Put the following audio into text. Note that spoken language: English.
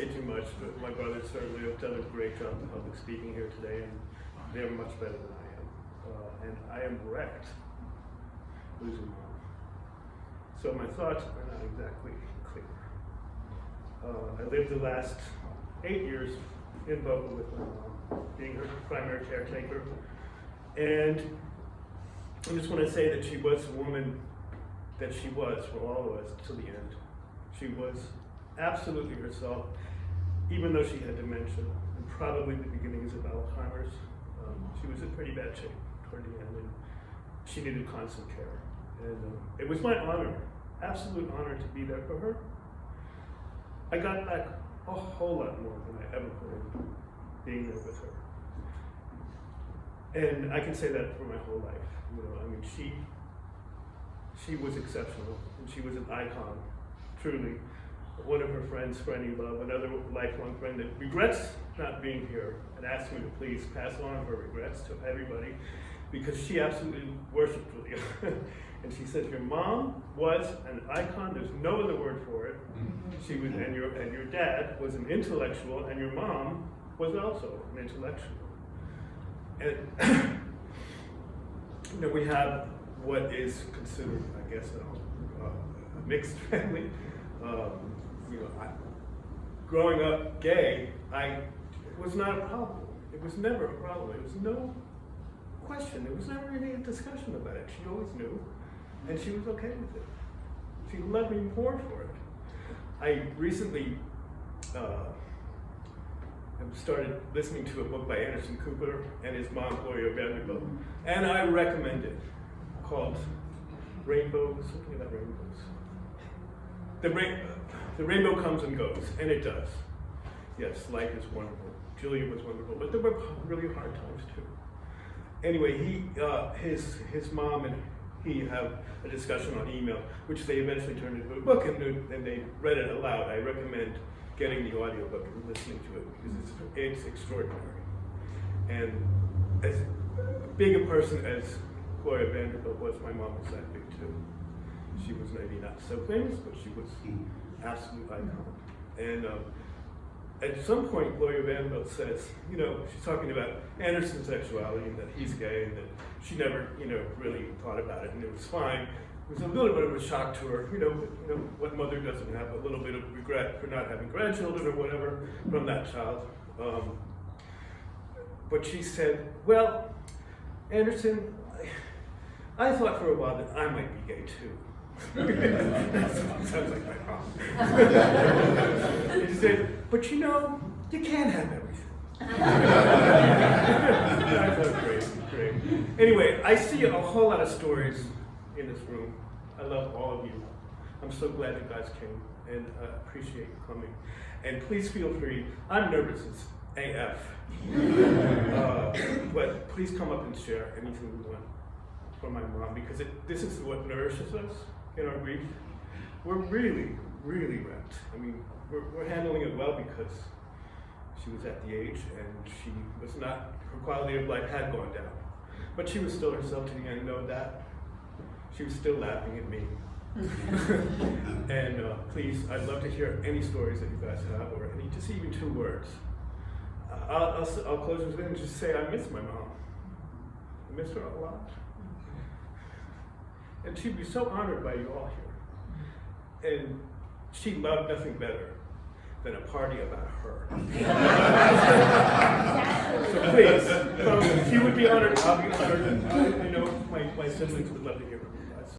say too much, but my brothers certainly have done a great job in public speaking here today, and they're much better than I am. And I am wrecked losing mom. So my thoughts are not exactly clear. I lived the last 8 years in Boca with my mom, being her primary caretaker. And I just want to say that she was the woman that she was for all of us to the end. She was absolutely herself, even though she had dementia and probably the beginnings of Alzheimer's. She was in pretty bad shape toward the end, and she needed constant care. And it was my honor, absolute honor, to be there for her. I got back a whole lot more than I ever could being there with her. And I can say that for my whole life. You know, I mean, she was exceptional, and she was an icon, truly. One of her friends, Franny Love, another lifelong friend that regrets not being here, and asked me to please pass on her regrets to everybody, because she absolutely worshipped Julia. And she said, your mom was an icon, there's no other word for it. She was, and your dad was an intellectual, and your mom was also an intellectual. And you know, we have what is considered, I guess, a mixed family. You know, growing up gay, it was not a problem. It was never a problem. There was no question. There was never any discussion about it. She always knew, and she was okay with it. She loved me more for it. I recently started listening to a book by Anderson Cooper and his mom, Gloria Vanderbilt, and I recommend it, called Rainbows, something about rainbows. The rainbow comes and goes, and it does. Yes, life is wonderful. Julia was wonderful, but there were really hard times too. Anyway, his mom and he have a discussion on email, which they eventually turned into a book, and they read it aloud. I recommend getting the audiobook and listening to it, because it's extraordinary. And as big a person as Gloria Vanderbilt was, my mom was that big too. She was maybe not so famous, but she was an absolute icon. And at some point, Gloria Vanderbilt says, you know, she's talking about Anderson's sexuality and that he's gay, and that she never, you know, really thought about it, and it was fine. It was a little bit of a shock to her, you know, what mother doesn't have, a little bit of regret for not having grandchildren or whatever from that child. But she said, well, Anderson, I thought for a while that I might be gay too. That sounds like my mom. She said, but you know, you can't have everything. I thought, great. Anyway, I see a whole lot of stories in this room. I love all of you. I'm so glad you guys came, and appreciate you coming. And please feel free. I'm nervous as AF. But please come up and share anything you want from my mom, because this is what nourishes us in our grief. We're really, really wrecked. I mean, we're handling it well because she was at the age, and she was not, her quality of life had gone down. But she was still herself to the end, know that. She was still laughing at me. And please, I'd love to hear any stories that you guys have, or any, just even 2 words. I'll close with it and just say I miss my mom. I miss her a lot. And she'd be so honored by you all here. And she loved nothing better than a party about her. So please, she would be honored, I'll be honored, and you know, my siblings would love to hear from you.